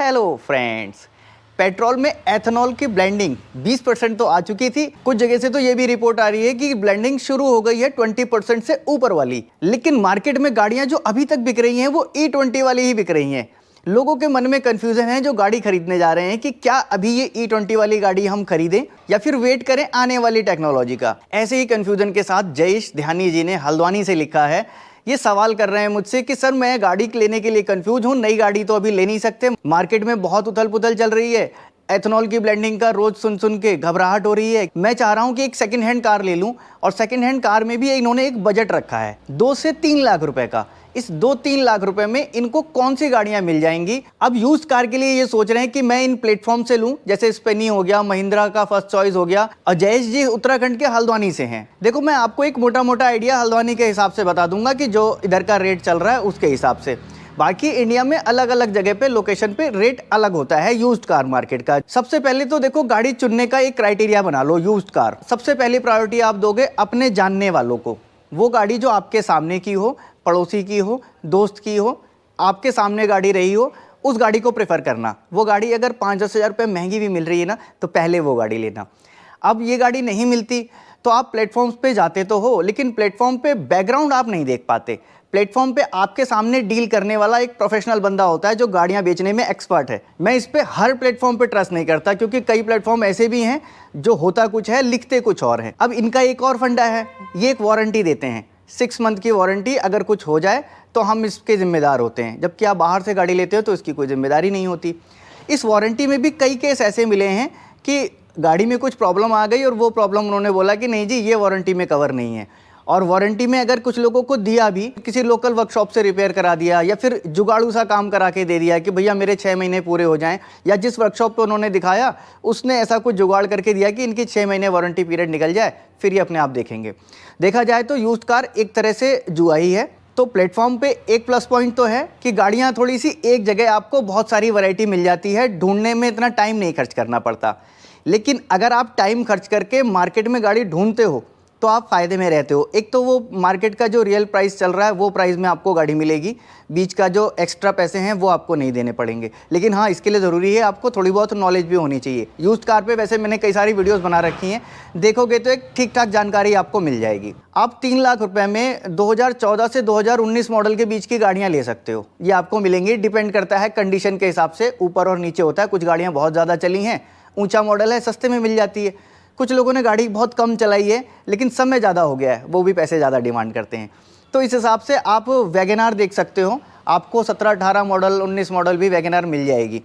Hello friends, petrol में ethanol की blending 20% तो आ चुकी थी। कुछ जगह से तो ये भी रिपोर्ट आ रही है कि ब्लेंडिंग शुरू हो गई है 20% से ऊपर वाली। लेकिन मार्केट में गाड़ियां जो अभी तक बिक रही हैं वो E20 वाली ही बिक रही हैं। लोगों के मन में कंफ्यूजन है जो गाड़ी खरीदने जा रहे हैं कि क्या अभी ये E20 वाली गाड़ी हम खरीदें या फिर वेट करें आने वाली टेक्नोलॉजी का। ऐसे ही कंफ्यूजन के साथ जयेश ध्यानी जी ने हल्द्वानी से लिखा है। ये सवाल कर रहे हैं मुझसे कि सर मैं गाड़ी लेने के लिए कंफ्यूज हूँ, नई गाड़ी तो अभी ले नहीं सकते, मार्केट में बहुत उथल पुथल चल रही है, एथेनॉल की ब्लेंडिंग का रोज सुन सुन के घबराहट हो रही है, मैं चाह रहा हूं कि एक सेकंड हैंड कार ले लूं। और सेकंड हैंड कार में भी इन्होंने एक बजट रखा है 2 से 3 लाख रुपए का। इस 2-3 लाख रुपए में इनको कौन सी गाड़ियां मिल जाएंगी। अब यूज्ड कार के लिए ये सोच रहे हैं कि मैं इन प्लेटफॉर्म से लूं, जैसे स्पेनी हो गया, महिंद्रा का फर्स्ट चॉइस हो गया। अजयेश जी उत्तराखंड के हल्द्वानी से हैं। देखो मैं आपको एक मोटा मोटा आइडिया हल्द्वानी के हिसाब से बता दूंगा कि जो इधर का रेट चल रहा है उसके हिसाब से। बाकी इंडिया में अलग अलग जगह पे लोकेशन पे रेट अलग होता है यूज्ड कार मार्केट का। सबसे पहले तो देखो गाड़ी चुनने का एक क्राइटेरिया बना लो यूज्ड कार। सबसे पहली प्रायोरिटी आप दोगे अपने जानने वालों को। वो गाड़ी जो आपके सामने की हो, पड़ोसी की हो, दोस्त की हो, आपके सामने गाड़ी रही हो, उस गाड़ी को प्रेफर करना। वो गाड़ी अगर 5-10 हज़ार रुपये महंगी भी मिल रही है ना तो पहले वो गाड़ी लेना। अब ये गाड़ी नहीं मिलती तो आप प्लेटफॉर्म्स पे जाते तो हो, लेकिन प्लेटफॉर्म पे बैकग्राउंड आप नहीं देख पाते। प्लेटफॉर्म पे आपके सामने डील करने वाला एक प्रोफेशनल बंदा होता है जो गाड़ियां बेचने में एक्सपर्ट है। मैं इस पे हर प्लेटफॉर्म पे ट्रस्ट नहीं करता, क्योंकि कई प्लेटफॉर्म ऐसे भी हैं जो होता कुछ है लिखते कुछ और है। अब इनका एक और फंडा है, ये एक वारंटी देते हैं 6 मंथ की वारंटी। अगर कुछ हो जाए तो हम इसके जिम्मेदार होते हैं, जबकि आप बाहर से गाड़ी लेते हो तो इसकी कोई जिम्मेदारी नहीं होती। इस वारंटी में भी कई केस ऐसे मिले हैं कि गाड़ी में कुछ प्रॉब्लम आ गई और वो प्रॉब्लम उन्होंने बोला कि नहीं जी ये वारंटी में कवर नहीं है। और वारंटी में अगर कुछ लोगों को दिया भी, किसी लोकल वर्कशॉप से रिपेयर करा दिया या फिर जुगाड़ू सा काम करा के दे दिया कि भैया मेरे 6 महीने पूरे हो जाएं, या जिस वर्कशॉप पे उन्होंने दिखाया उसने ऐसा कुछ जुगाड़ करके दिया कि इनकी 6 महीने वारंटी पीरियड निकल जाए, फिर ये अपने आप देखेंगे। देखा जाए तो यूज्ड कार एक तरह से जुआ ही है। तो प्लेटफॉर्म पे एक प्लस पॉइंट तो है कि गाड़ियाँ थोड़ी सी एक जगह आपको बहुत सारी वैरायटी मिल जाती है, ढूंढने में इतना टाइम नहीं खर्च करना पड़ता। लेकिन अगर आप टाइम खर्च करके मार्केट में गाड़ी ढूंढते हो तो आप फ़ायदे में रहते हो। एक तो वो मार्केट का जो रियल प्राइस चल रहा है वो प्राइस में आपको गाड़ी मिलेगी, बीच का जो एक्स्ट्रा पैसे हैं वो आपको नहीं देने पड़ेंगे। लेकिन हाँ, इसके लिए ज़रूरी है आपको थोड़ी बहुत नॉलेज भी होनी चाहिए। यूज्ड कार पे वैसे मैंने कई सारी वीडियोस बना रखी हैं, देखोगे तो एक ठीक ठाक जानकारी आपको मिल जाएगी। आप 3 लाख रुपये में 2014 से 2019 मॉडल के बीच की गाड़ियाँ ले सकते हो, ये आपको मिलेंगी। डिपेंड करता है कंडीशन के हिसाब से, ऊपर और नीचे होता है। कुछ गाड़ियाँ बहुत ज़्यादा चली हैं, ऊँचा मॉडल है, सस्ते में मिल जाती है। कुछ लोगों ने गाड़ी बहुत कम चलाई है लेकिन समय ज़्यादा हो गया है, वो भी पैसे ज़्यादा डिमांड करते हैं। तो इस हिसाब से आप वैगनआर देख सकते हो, आपको 17-18 मॉडल 19 मॉडल भी वैगनआर मिल जाएगी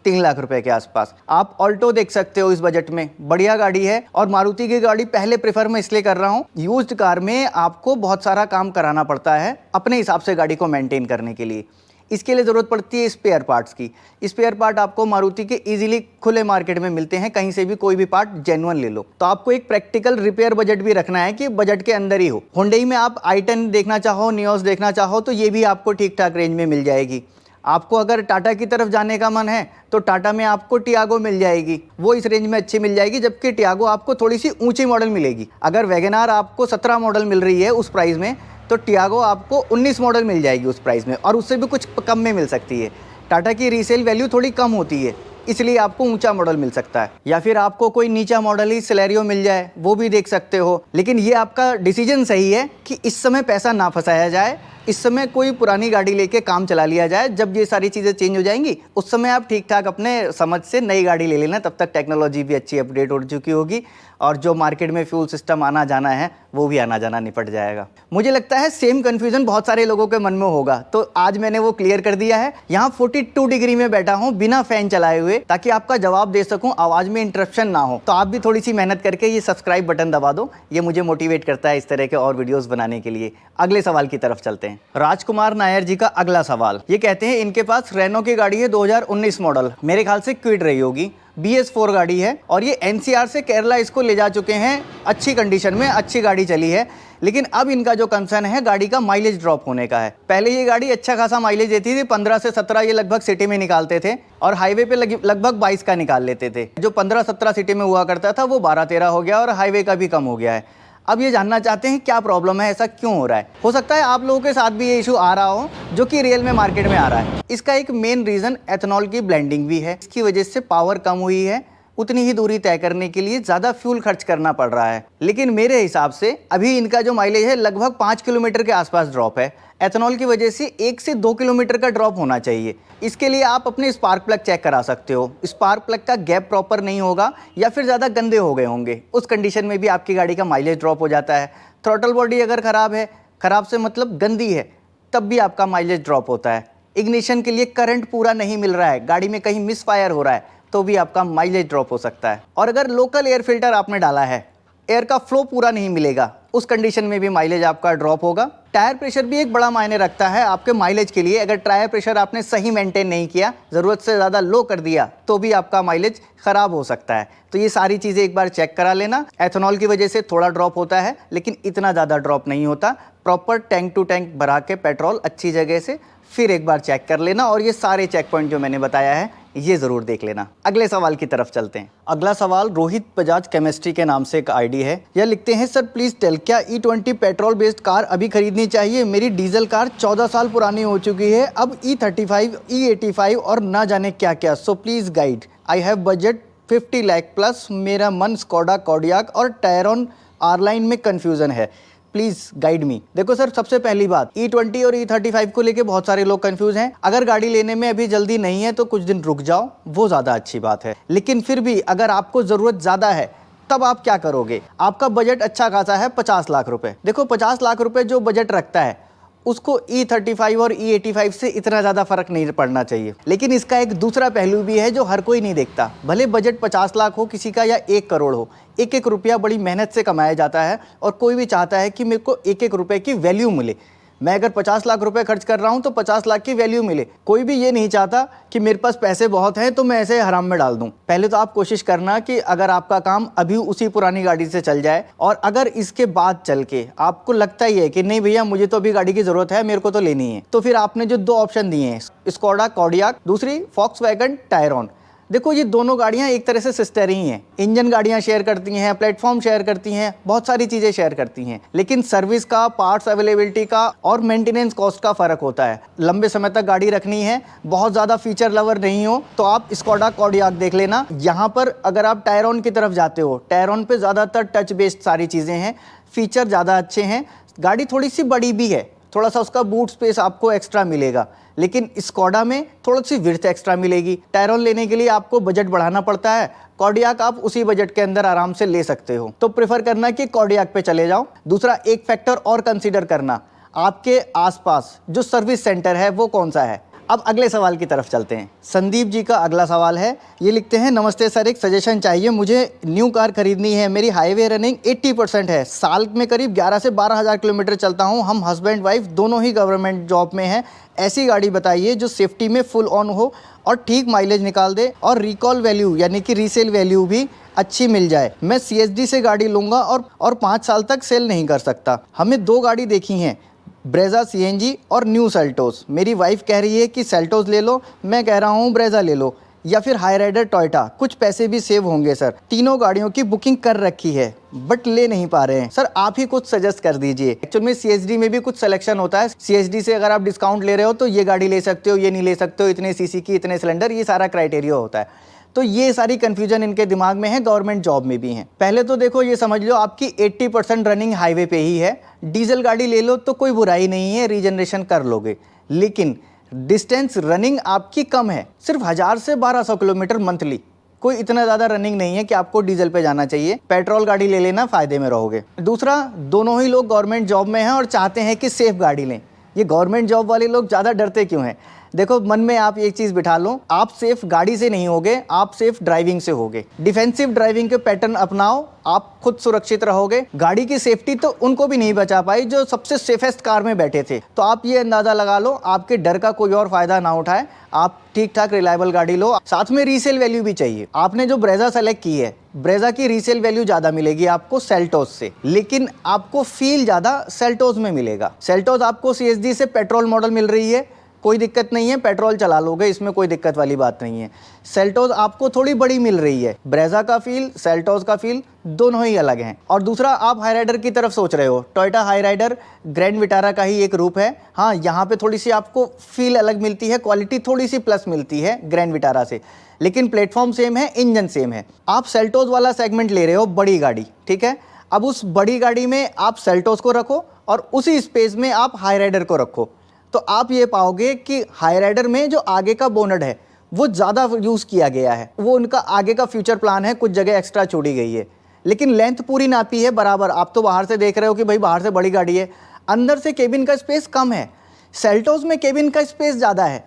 3 लाख रुपए के आसपास। आप ऑल्टो देख सकते हो इस बजट में, बढ़िया गाड़ी है। और मारुति की गाड़ी पहले प्रेफर मैं इसलिए कर रहा हूँ, यूज्ड कार में आपको बहुत सारा काम कराना पड़ता है अपने हिसाब से गाड़ी को मेंटेन करने के लिए। इसके लिए ज़रूरत पड़ती है स्पेयर पार्ट्स की। स्पेयर पार्ट आपको मारुति के इजीली खुले मार्केट में मिलते हैं, कहीं से भी कोई भी पार्ट जेन्युइन ले लो। तो आपको एक प्रैक्टिकल रिपेयर बजट भी रखना है कि बजट के अंदर ही हो। हुंडई में आप i10 देखना चाहो, नियोस देखना चाहो तो ये भी आपको ठीक ठाक रेंज में मिल जाएगी। आपको अगर टाटा की तरफ जाने का मन है तो टाटा में आपको टियागो मिल जाएगी, वो इस रेंज में अच्छी मिल जाएगी, जबकि टियागो आपको थोड़ी सी ऊंची मॉडल मिलेगी। अगर वैगनआर आपको 17 मॉडल मिल रही है उस प्राइस में, तो टियागो आपको 19 मॉडल मिल जाएगी उस प्राइस में, और उससे भी कुछ कम में मिल सकती है। टाटा की रीसेल वैल्यू थोड़ी कम होती है, इसलिए आपको ऊंचा मॉडल मिल सकता है। या फिर आपको कोई नीचा मॉडल ही सिलेरियो मिल जाए, वो भी देख सकते हो। लेकिन ये आपका डिसीजन सही है कि इस समय पैसा ना फंसाया जाए, इस समय कोई पुरानी गाड़ी लेके काम चला लिया जाए। जब ये सारी चीज़ें चेंज हो जाएंगी उस समय आप ठीक ठाक अपने समझ से नई गाड़ी ले लेना, तब तक टेक्नोलॉजी भी अच्छी अपडेट हो चुकी होगी और जो मार्केट में फ्यूल सिस्टम आना जाना है वो भी आना जाना निपट जाएगा। मुझे लगता है सेम कन्फ्यूजन बहुत सारे लोगों के मन में होगा, तो आज मैंने वो क्लियर कर दिया है। यहाँ 42 डिग्री में बैठा हूँ बिना फैन चलाए हुए, ताकि आपका जवाब दे सकूँ, आवाज़ में इंटरप्शन ना हो। तो आप भी थोड़ी सी मेहनत करके ये सब्सक्राइब बटन दबा दो, ये मुझे मोटिवेट करता है इस तरह के और वीडियोज़ बनाने के लिए। अगले सवाल की तरफ चलते हैं। राजकुमार नायर जी का अगला सवाल, ये कहते हैं इनके पास रेनो की गाड़ी है 2019 मॉडल, मेरे ख्याल से क्विड रही होगी, BS4 गाड़ी है और ये NCR से केरला इसको ले जा चुके हैं, अच्छी कंडीशन में, अच्छी गाड़ी चली है। लेकिन अब इनका जो कंसर्न है गाड़ी का माइलेज ड्रॉप होने का है। पहले ये गाड़ी अच्छा खासा माइलेज देती थी, 15 से 17 ये लगभग सिटी में निकालते थे और हाईवे पे लगभग 22 का निकाल लेते थे। जो 15-17 सिटी में हुआ करता था वो 12-13 हो गया और हाईवे का भी कम हो गया है। अब ये जानना चाहते हैं क्या प्रॉब्लम है, ऐसा क्यों हो रहा है। हो सकता है आप लोगों के साथ भी ये इशू आ रहा हो जो कि रियल में मार्केट में आ रहा है। इसका एक मेन रीजन एथेनॉल की ब्लेंडिंग भी है। इसकी वजह से पावर कम हुई है, उतनी ही दूरी तय करने के लिए ज़्यादा फ्यूल खर्च करना पड़ रहा है। लेकिन मेरे हिसाब से अभी इनका जो माइलेज है लगभग 5 किलोमीटर के आसपास ड्रॉप है। एथेनॉल की वजह से 1 से 2 किलोमीटर का ड्रॉप होना चाहिए। इसके लिए आप अपने स्पार्क प्लग चेक करा सकते हो। स्पार्क प्लग का गैप प्रॉपर नहीं होगा या फिर ज़्यादा गंदे हो गए होंगे, उस कंडीशन में भी आपकी गाड़ी का माइलेज ड्रॉप हो जाता है। थ्रॉटल बॉडी अगर ख़राब है, ख़राब से मतलब गंदी है, तब भी आपका माइलेज ड्रॉप होता है। इग्निशन के लिए करंट पूरा नहीं मिल रहा है, गाड़ी में कहीं मिस फायर हो रहा है, तो भी आपका माइलेज ड्रॉप हो सकता है। और अगर लोकल एयर फिल्टर आपने डाला है, एयर का फ्लो पूरा नहीं मिलेगा, उस कंडीशन में भी माइलेज आपका ड्रॉप होगा। टायर प्रेशर भी एक बड़ा मायने रखता है आपके माइलेज के लिए। अगर टायर प्रेशर आपने सही मेंटेन नहीं किया, ज़रूरत से ज़्यादा लो कर दिया, तो भी आपका माइलेज ख़राब हो सकता है। तो ये सारी चीज़ें एक बार चेक करा लेना। एथेनॉल की वजह से थोड़ा ड्रॉप होता है, लेकिन इतना ज़्यादा ड्रॉप नहीं होता। प्रॉपर टैंक टू टैंक भरा के पेट्रोल अच्छी जगह से फिर एक बार चेक कर लेना, और ये सारे चेक पॉइंट जो मैंने बताया है ये ज़रूर देख लेना। अगले सवाल की तरफ चलते हैं। अगला सवाल रोहित बजाज केमिस्ट्री के नाम से एक आईडी है। यह लिखते हैं, सर प्लीज़ टेल, क्या E20 पेट्रोल बेस्ड कार अभी खरीदनी चाहिए? मेरी डीजल कार 14 साल पुरानी हो चुकी है, अब E35, E85 और ना जाने क्या क्या, so please guide. I have budget 50 lakh plus, मेरा मन स्कोडा कॉडियाक और टायरॉन आर-लाइन में कन्फ्यूज़न है, प्लीज गाइड मी। देखो सर, सबसे पहली बात, E20 और E35 को लेके बहुत सारे लोग कंफ्यूज हैं। अगर गाड़ी लेने में अभी जल्दी नहीं है तो कुछ दिन रुक जाओ, वो ज़्यादा अच्छी बात है। लेकिन फिर भी अगर आपको ज़रूरत ज़्यादा है, तब आप क्या करोगे? आपका बजट अच्छा खासा है, 50 लाख रुपए। देखो 50 लाख रुपए जो बजट रखता है, उसको E35 और E85 से इतना ज़्यादा फ़र्क नहीं पड़ना चाहिए। लेकिन इसका एक दूसरा पहलू भी है जो हर कोई नहीं देखता। भले बजट 50 लाख हो किसी का या 1 करोड़ हो, एक एक रुपया बड़ी मेहनत से कमाया जाता है, और कोई भी चाहता है कि मेरे को एक एक रुपये की वैल्यू मिले। मैं अगर 50 लाख रुपए खर्च कर रहा हूं तो 50 लाख की वैल्यू मिले। कोई भी ये नहीं चाहता कि मेरे पास पैसे बहुत हैं तो मैं ऐसे हराम में डाल दूं। पहले तो आप कोशिश करना कि अगर आपका काम अभी उसी पुरानी गाड़ी से चल जाए, और अगर इसके बाद चल के आपको लगता ही है कि नहीं भैया मुझे तो अभी गाड़ी की ज़रूरत है, मेरे को तो लेनी है, तो फिर आपने जो 2 ऑप्शन दिए हैं, स्कोडा कॉडियाक, दूसरी फॉक्सवैगन टायरॉन, देखो ये दोनों गाड़ियाँ एक तरह से सिस्टर ही हैं। इंजन गाड़ियाँ शेयर करती हैं, प्लेटफॉर्म शेयर करती हैं, बहुत सारी चीज़ें शेयर करती हैं, लेकिन सर्विस का, पार्ट्स अवेलेबिलिटी का और मेंटेनेंस कॉस्ट का फ़र्क होता है। लंबे समय तक गाड़ी रखनी है, बहुत ज़्यादा फीचर लवर नहीं हो, तो आप स्कोडा कॉडियाक देख लेना। यहाँ पर अगर आप टायरॉन की तरफ जाते हो, टायरॉन पे ज़्यादातर टच बेस्ड सारी चीज़ें हैं, फीचर ज़्यादा अच्छे हैं, गाड़ी थोड़ी सी बड़ी भी है, थोड़ा सा उसका बूट स्पेस आपको एक्स्ट्रा मिलेगा, लेकिन स्कोडा में थोड़ी सी विड्थ एक्स्ट्रा मिलेगी। टायरॉन लेने के लिए आपको बजट बढ़ाना पड़ता है, कॉडियाक आप उसी बजट के अंदर आराम से ले सकते हो, तो प्रेफर करना कि कॉडियाक पे चले जाओ। दूसरा एक फैक्टर और कंसीडर करना, आपके आसपास जो सर्विस सेंटर है वो कौन सा है। अब अगले सवाल की तरफ चलते हैं। संदीप जी का अगला सवाल है, ये लिखते हैं, नमस्ते सर, एक सजेशन चाहिए, मुझे न्यू कार खरीदनी है, मेरी हाईवे रनिंग 80% है, साल में करीब 11 से 12 हज़ार किलोमीटर चलता हूँ, हम हस्बैंड वाइफ दोनों ही गवर्नमेंट जॉब में हैं, ऐसी गाड़ी बताइए जो सेफ्टी में फुल ऑन हो और ठीक माइलेज निकाल दे और रिकॉल वैल्यू यानी कि रीसेल वैल्यू भी अच्छी मिल जाए। मैं CSD से गाड़ी लूँगा और 5 साल तक सेल नहीं कर सकता। हमें 2 गाड़ी देखी हैं, ब्रेजा CNG और न्यू सेल्टोस। मेरी वाइफ कह रही है कि सेल्टोस ले लो, मैं कह रहा हूँ ब्रेजा ले लो, या फिर हाई राइडर टोयोटा, कुछ पैसे भी सेव होंगे सर। तीनों गाड़ियों की बुकिंग कर रखी है बट ले नहीं पा रहे हैं सर, आप ही कुछ सजेस्ट कर दीजिए। एक्चुअल में CSD में भी कुछ सिलेक्शन होता है, CSD से अगर आप डिस्काउंट ले रहे हो तो ये गाड़ी ले सकते हो, ये नहीं ले सकते हो, इतने सीसी की, इतने सिलेंडर, ये सारा क्राइटेरिया होता है। तो ये सारी कन्फ्यूजन इनके दिमाग में है, गवर्नमेंट जॉब में भी है। पहले तो देखो ये समझ लो आपकी 80% रनिंग हाईवे पे ही है, डीजल गाड़ी ले लो तो कोई बुराई नहीं है, रीजनरेशन कर लोगे, लेकिन डिस्टेंस रनिंग आपकी कम है, सिर्फ 1000 से 1200 किलोमीटर मंथली, कोई इतना ज़्यादा रनिंग नहीं है कि आपको डीजल पे जाना चाहिए। पेट्रोल गाड़ी ले लेना, फ़ायदे में रहोगे। दूसरा, दोनों ही लोग गवर्नमेंट जॉब में हैं और चाहते हैं कि सेफ गाड़ी लें। ये गवर्नमेंट जॉब वाले लोग ज़्यादा डरते क्यों हैं? देखो, मन में आप एक चीज़ बिठा लो, आप सेफ गाड़ी से नहीं होगे, आप सेफ ड्राइविंग से होगे। डिफेंसिव ड्राइविंग के पैटर्न अपनाओ, आप खुद सुरक्षित रहोगे। गाड़ी की सेफ्टी तो उनको भी नहीं बचा पाई जो सबसे सेफेस्ट कार में बैठे थे। तो आप ये अंदाज़ा लगा लो, आपके डर का कोई और फ़ायदा ना उठाए, आप ठीक ठाक रिलायबल गाड़ी लो। साथ में रीसेल वैल्यू भी चाहिए। आपने जो ब्रेजा सेलेक्ट की है, ब्रेजा की रीसेल वैल्यू ज़्यादा मिलेगी आपको सेल्टोस से, लेकिन आपको फील ज़्यादा सेल्टोस में मिलेगा। सेल्टोस आपको CSD से पेट्रोल मॉडल मिल रही है, कोई दिक्कत नहीं है, पेट्रोल चला लोगे, इसमें कोई दिक्कत वाली बात नहीं है। सेल्टोस आपको थोड़ी बड़ी मिल रही है, ब्रेजा का फील, सेल्टोस का फील दोनों ही अलग हैं। और दूसरा, आप हाई राइडर की तरफ सोच रहे हो, Toyota Hyryder Grand Vitara का ही एक रूप है। हाँ, यहाँ पे थोड़ी सी आपको फील अलग मिलती है, क्वालिटी थोड़ी सी प्लस मिलती है ग्रैंड विटारा से, लेकिन प्लेटफॉर्म सेम है, इंजन सेम है। आप सेल्टोस वाला सेगमेंट ले रहे हो, बड़ी गाड़ी, ठीक है। अब उस बड़ी गाड़ी में आप सेल्टोस को रखो और उसी स्पेस में आप हाई राइडर को रखो, तो आप ये पाओगे कि हाई राइडर में जो आगे का बोनट है वो ज़्यादा यूज़ किया गया है, वो उनका आगे का फ्यूचर प्लान है, कुछ जगह एक्स्ट्रा छोड़ी गई है, लेकिन लेंथ पूरी नापी है बराबर। आप तो बाहर से देख रहे हो कि भाई बाहर से बड़ी गाड़ी है, अंदर से केबिन का स्पेस कम है। सेल्टोस में केबिन का स्पेस ज़्यादा है।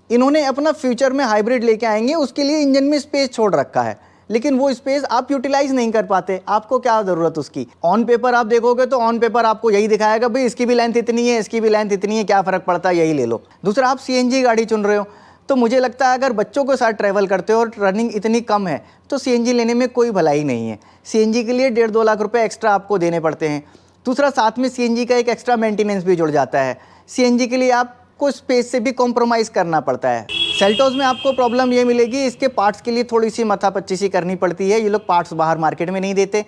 इन्होंने अपना फ्यूचर में हाइब्रिड लेके आएंगे, उसके लिए इंजन में स्पेस छोड़ रखा है, लेकिन वो स्पेस आप यूटिलाइज नहीं कर पाते। आपको क्या ज़रूरत उसकी? ऑन पेपर आप देखोगे तो ऑन पेपर आपको यही दिखाएगा, भाई इसकी भी लेंथ इतनी है, इसकी भी लेंथ इतनी है, क्या फ़र्क पड़ता है, यही ले लो। दूसरा, आप सीएनजी गाड़ी चुन रहे हो, तो मुझे लगता है अगर बच्चों के साथ ट्रैवल करते हो और रनिंग इतनी कम है तो सीएनजी लेने में कोई भलाई नहीं है। सीएनजी के लिए 1.5-2 लाख रुपए एक्स्ट्रा आपको देने पड़ते हैं। दूसरा, साथ में सीएनजी का एक एक्स्ट्रा मेंटेनेंस भी जुड़ जाता है। सीएनजी के लिए आपको स्पेस से भी कॉम्प्रोमाइज़ करना पड़ता है। सेल्टोस में आपको प्रॉब्लम ये मिलेगी, इसके पार्ट्स के लिए थोड़ी सी माथापच्ची करनी पड़ती है, ये लोग पार्ट्स बाहर मार्केट में नहीं देते।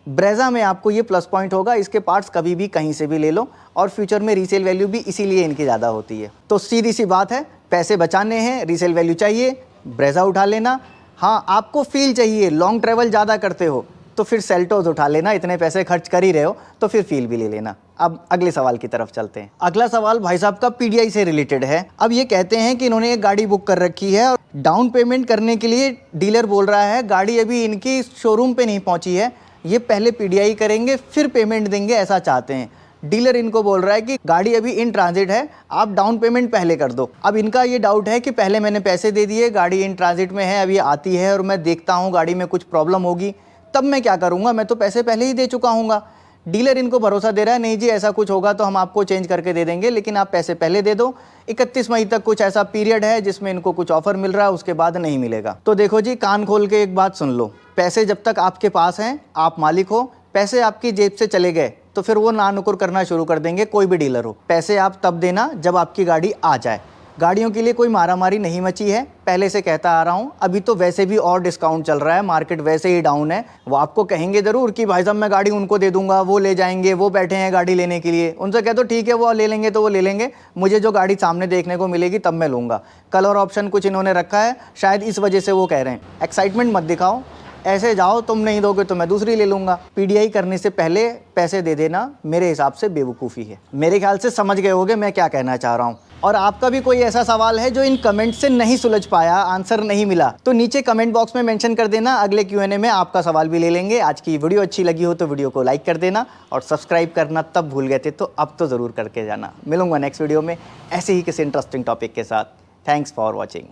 ब्रेजा में आपको ये प्लस पॉइंट होगा, इसके पार्ट्स कभी भी कहीं से भी ले लो और फ्यूचर में रीसेल वैल्यू भी इसीलिए इनकी ज़्यादा होती है। तो सीधी सी बात है, पैसे बचाने हैं, रीसेल वैल्यू चाहिए, ब्रेजा उठा लेना। हाँ, आपको फील चाहिए, लॉन्ग ट्रैवल ज़्यादा करते हो तो फिर सेल्टोस उठा लेना, इतने पैसे खर्च कर ही रहे हो तो फिर फील भी ले लेना। अब अगले सवाल की तरफ चलते हैं। अगला सवाल भाई साहब का पीडीआई से रिलेटेड है। अब ये कहते हैं कि इन्होंने एक गाड़ी बुक कर रखी है और डाउन पेमेंट करने के लिए डीलर बोल रहा है गाड़ी अभी इनकी शोरूम पे नहीं पहुंची है, ये पहले पीडीआई करेंगे फिर पेमेंट देंगे, ऐसा चाहते हैं। डीलर इनको बोल रहा है कि गाड़ी अभी इन ट्रांजिट है, आप डाउन पेमेंट पहले कर दो। अब इनका ये डाउट है कि पहले मैंने पैसे दे दिए, गाड़ी इन ट्रांजिट में है, अभी आती है और मैं देखता हूँ गाड़ी में कुछ प्रॉब्लम होगी, तब मैं क्या करूँगा, मैं तो पैसे पहले ही दे चुका हूँगा। डीलर इनको भरोसा दे रहा है, नहीं जी ऐसा कुछ होगा तो हम आपको चेंज करके दे देंगे, लेकिन आप पैसे पहले दे दो। 31 मई तक कुछ ऐसा पीरियड है जिसमें इनको कुछ ऑफर मिल रहा है, उसके बाद नहीं मिलेगा। तो देखो जी, कान खोल के एक बात सुन लो, पैसे जब तक आपके पास हैं, आप मालिक हो, पैसे आपकी जेब से चले गए तो फिर वो ना नुकुर करना शुरू कर देंगे, कोई भी डीलर हो। पैसे आप तब देना जब आपकी गाड़ी आ जाए। गाड़ियों के लिए कोई मारामारी नहीं मची है, पहले से कहता आ रहा हूँ। अभी तो वैसे भी और डिस्काउंट चल रहा है, मार्केट वैसे ही डाउन है। वो आपको कहेंगे ज़रूर कि भाई साहब मैं गाड़ी उनको दे दूंगा, वो ले जाएंगे, वो बैठे हैं गाड़ी लेने के लिए, उनसे कह दो ठीक है वो ले लेंगे तो वो ले लेंगे, मुझे जो गाड़ी सामने देखने को मिलेगी तब मैं लूँगा। कलर ऑप्शन कुछ इन्होंने रखा है, शायद इस वजह से वो कह रहे हैं। एक्साइटमेंट मत दिखाओ, ऐसे जाओ, तुम नहीं दोगे तो मैं दूसरी ले लूँगा। पीडीआई करने से पहले पैसे दे देना मेरे हिसाब से बेवकूफ़ी है। मेरे ख्याल से समझ गए होगे मैं क्या कहना चाह रहा हूँ। और आपका भी कोई ऐसा सवाल है जो इन कमेंट से नहीं सुलझ पाया, आंसर नहीं मिला, तो नीचे कमेंट बॉक्स में मेंशन कर देना, अगले क्यूएनए में आपका सवाल भी ले लेंगे। आज की वीडियो अच्छी लगी हो तो वीडियो को लाइक कर देना और सब्सक्राइब करना तब भूल गए थे तो अब तो ज़रूर करके जाना। मिलूंगा नेक्स्ट वीडियो में ऐसे ही किसी इंटरेस्टिंग टॉपिक के साथ। Thanks for watching.